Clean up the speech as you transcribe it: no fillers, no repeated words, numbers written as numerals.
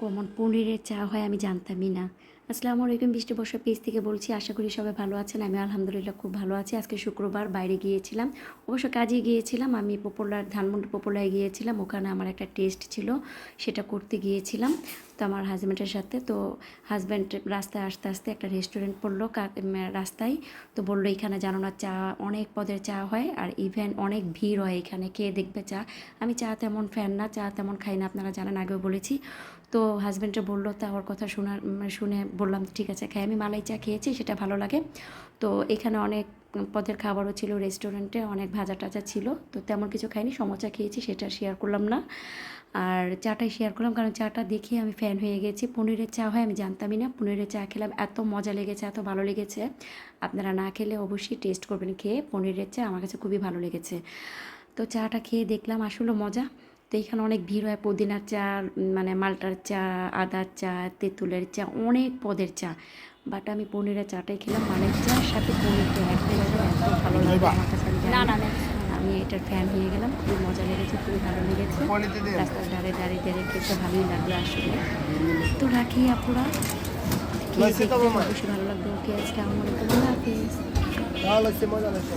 Common পনিরের চা হয় আমি জানতামই না। আসসালামু আলাইকুম, বৃষ্টি বর্ষা পেজ থেকে বলছি। আশা করি সবাই ভালো আছেন। আমি আলহামদুলিল্লাহ খুব ভালো আছি। আজকে শুক্রবার বাইরে গিয়েছিলাম, অবশ্য কাজে গিয়েছিলাম। আমি পপুলার ধানমন্ডি পপুলারে গিয়েছিলাম। ওখানে আমার একটা টেস্ট ছিল, সেটা করতে গিয়েছিলাম তো আমার হাজব্যান্ডের সাথে। তো হাজব্যান্ড রাস্তায় আসতে আসতে একটা রেস্টুরেন্ট পড়লো রাস্তায়। তো বললো এখানে জানো না চা অনেক পদের চা হয়, আর ইভেন অনেক ভিড় হয় এখানে, খেয়ে দেখবে চা। আমি চা তেমন ফ্যান না, চা তেমন খাই না, আপনারা জানেন, আগেও বলেছি। তো হাজব্যান্ডে বললো, তা ওর কথা শুনে বললাম ঠিক আছে খাই। আমি মালাই চা খেয়েছি, সেটা ভালো লাগে। তো এখানে অনেক পদের খাবারও ছিল, রেস্টুরেন্টে অনেক ভাজা টাজা ছিল। তো তেমন কিছু খাইনি, সমোসা খেয়েছি, সেটা শেয়ার করলাম না। আর চাটাই শেয়ার করলাম, কারণ চাটা দেখে আমি ফ্যান হয়ে গেছি। পনিরের চা হয় আমি জানতামই না। পনিরের চা খেলাম, এত মজা লেগেছে, এত ভালো লেগেছে। আপনারা না খেলে অবশ্যই টেস্ট করবেন। খেয়ে পনিরের চা আমার কাছে খুবই ভালো লেগেছে। তো চাটা খেয়ে দেখলাম আসলে মজা। তো এখানে অনেক ভিড় হয়, পুদিনার চা, মানে মাল্টার চা, আদার চা, তেঁতুলের চা, অনেক পদের চা। বাট আমি পনিরের চাটাই খেলাম, মালাই চার সাথে পনিরটা অ্যাড করে গেলে এত ভালো লাগে আমার কাছে, আমি জানি না। আমি এটার ফ্যান হয়ে গেলাম, খুবই মজা লেগেছে, খুবই ভালো লেগেছে। রাস্তার ধারে দাঁড়িয়ে দাঁড়িয়ে খেতে ভালোই লাগলো আসলে। তো রাখি আপুরা, খেয়ে দেখতে অবশ্যই ভালো লাগবে। ওকে, আজকে আমার আল্লাহ হাফিজ। ভালো লাগছে, মজা লাগছে।